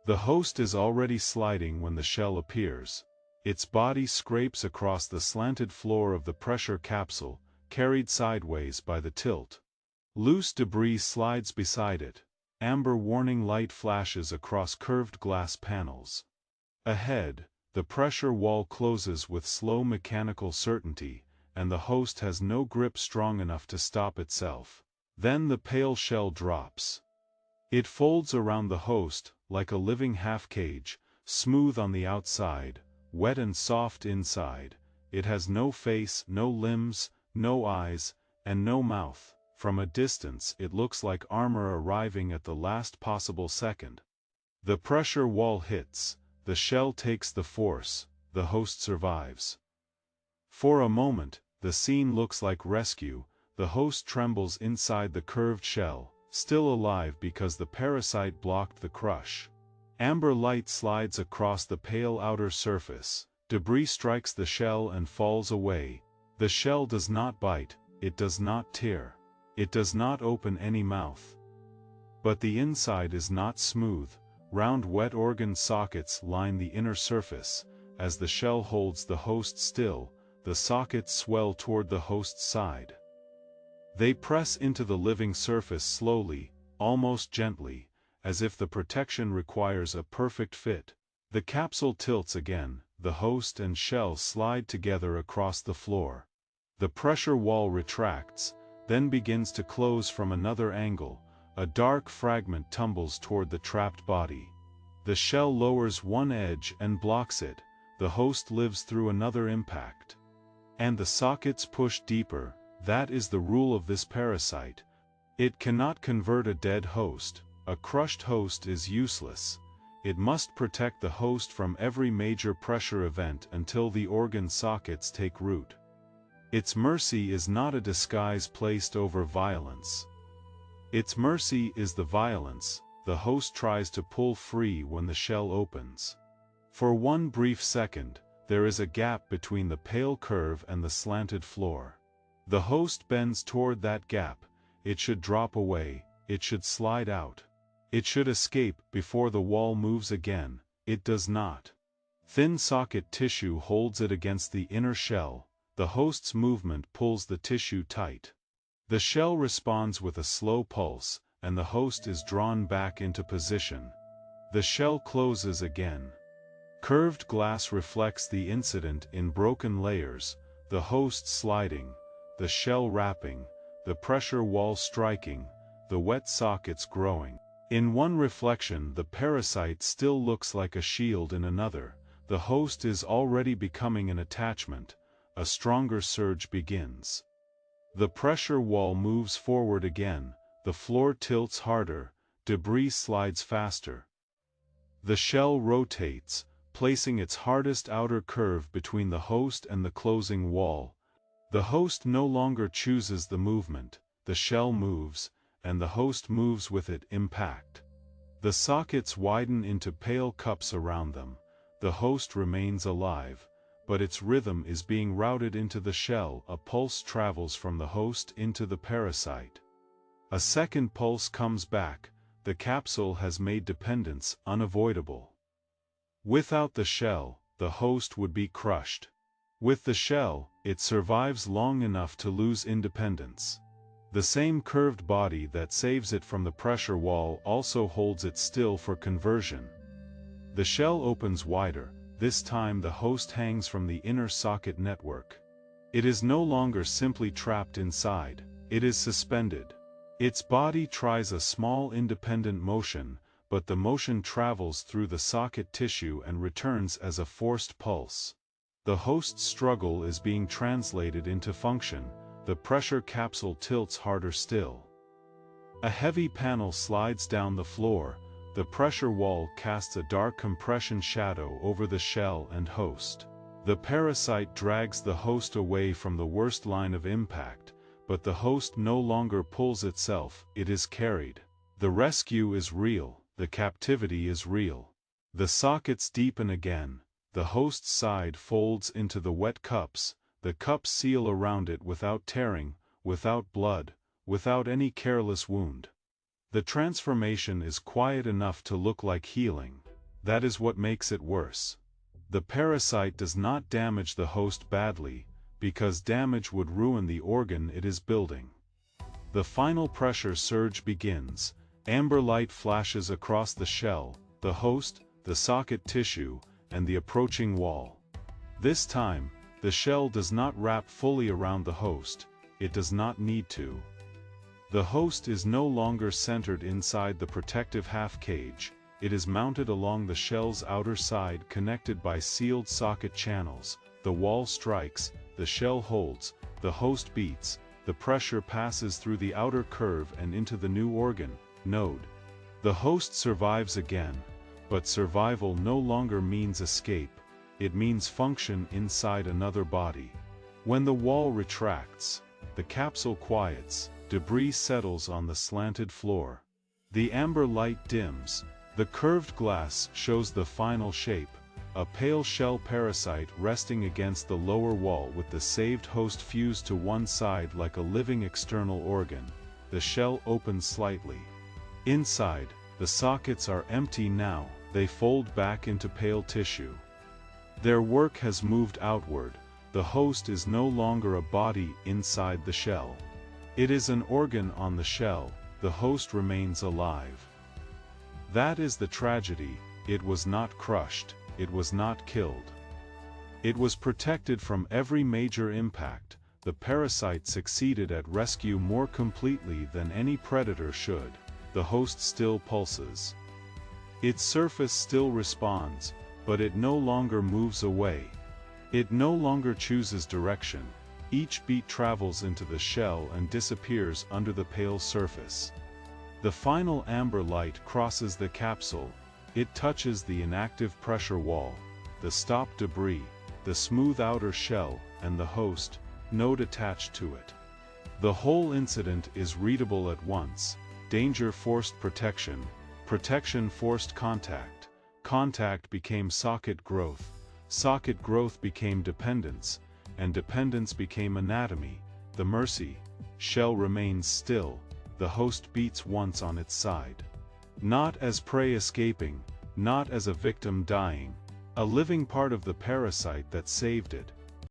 The host is already sliding when the shell appears. Its body scrapes across the slanted floor of the pressure capsule, carried sideways by the tilt. Loose debris slides beside it. Amber warning light flashes across curved glass panels. Ahead, the pressure wall closes with slow mechanical certainty, and the host has no grip strong enough to stop itself. Then the pale shell drops. It folds around the host, like a living half-cage, smooth on the outside, wet and soft inside. It has no face, no limbs, no eyes, and no mouth. From a distance it looks like armor arriving at the last possible second. The pressure wall hits, the shell takes the force, the host survives. For a moment, the scene looks like rescue. The host trembles inside the curved shell, still alive because the parasite blocked the crush. Amber light slides across the pale outer surface. Debris strikes the shell and falls away. The shell does not bite, it does not tear. It does not open any mouth. But the inside is not smooth. Round wet organ sockets line the inner surface. As the shell holds the host still, the sockets swell toward the host's side. They press into the living surface slowly, almost gently, as if the protection requires a perfect fit. The capsule tilts again, the host and shell slide together across the floor. The pressure wall retracts, then begins to close from another angle. A dark fragment tumbles toward the trapped body. The shell lowers one edge and blocks it. The host lives through another impact. And the sockets push deeper. That is the rule of this parasite. It cannot convert a dead host. A crushed host is useless. It must protect the host from every major pressure event until the organ sockets take root. Its mercy is not a disguise placed over violence. Its mercy is the violence. The host tries to pull free when the shell opens. For one brief second, there is a gap between the pale curve and the slanted floor. The host bends toward that gap. It should drop away, it should slide out. It should escape before the wall moves again. It does not. Thin socket tissue holds it against the inner shell. The host's movement pulls the tissue tight. The shell responds with a slow pulse, and the host is drawn back into position. The shell closes again. Curved glass reflects the incident in broken layers, the host sliding, the shell wrapping, the pressure wall striking, the wet sockets growing. In one reflection the parasite still looks like a shield, in another, the host is already becoming an attachment. A stronger surge begins. The pressure wall moves forward again, the floor tilts harder, debris slides faster. The shell rotates, placing its hardest outer curve between the host and the closing wall. The host no longer chooses the movement, the shell moves, and the host moves with it. Impact. The sockets widen into pale cups around them. The host remains alive, but its rhythm is being routed into the shell. A pulse travels from the host into the parasite. A second pulse comes back. The capsule has made dependence unavoidable. Without the shell, the host would be crushed. With the shell, it survives long enough to lose independence. The same curved body that saves it from the pressure wall also holds it still for conversion. The shell opens wider. This time the host hangs from the inner socket network. It is no longer simply trapped inside, it is suspended. Its body tries a small independent motion, but the motion travels through the socket tissue and returns as a forced pulse. The host's struggle is being translated into function. The pressure capsule tilts harder still. A heavy panel slides down the floor. The pressure wall casts a dark compression shadow over the shell and host. The parasite drags the host away from the worst line of impact, but the host no longer pulls itself, it is carried. The rescue is real, the captivity is real. The sockets deepen again, the host's side folds into the wet cups, the cups seal around it without tearing, without blood, without any careless wound. The transformation is quiet enough to look like healing. That is what makes it worse. The parasite does not damage the host badly, because damage would ruin the organ it is building. The final pressure surge begins. Amber light flashes across the shell, the host, the socket tissue, and the approaching wall. This time, the shell does not wrap fully around the host. It does not need to. The host is no longer centered inside the protective half-cage. It is mounted along the shell's outer side, connected by sealed socket channels. The wall strikes, the shell holds, the host beats, the pressure passes through the outer curve and into the new organ node. The host survives again, but survival no longer means escape, it means function inside another body. When the wall retracts, the capsule quiets, debris settles on the slanted floor. The amber light dims, the curved glass shows the final shape, a pale shell parasite resting against the lower wall with the saved host fused to one side like a living external organ. The shell opens slightly. Inside, the sockets are empty now, they fold back into pale tissue. Their work has moved outward, the host is no longer a body inside the shell. It is an organ on the shell, the host remains alive. That is the tragedy, it was not crushed, it was not killed. It was protected from every major impact. The parasite succeeded at rescue more completely than any predator should. The host still pulses. Its surface still responds, but it no longer moves away. It no longer chooses direction. Each beat travels into the shell and disappears under the pale surface. The final amber light crosses the capsule. It touches the inactive pressure wall, the stopped debris, the smooth outer shell, and the host node attached to it. The whole incident is readable at once. Danger forced protection, protection forced contact, contact became socket growth became dependence, and dependence became anatomy. The mercy shell remains still, the host beats once on its side. Not as prey escaping, not as a victim dying, a living part of the parasite that saved it.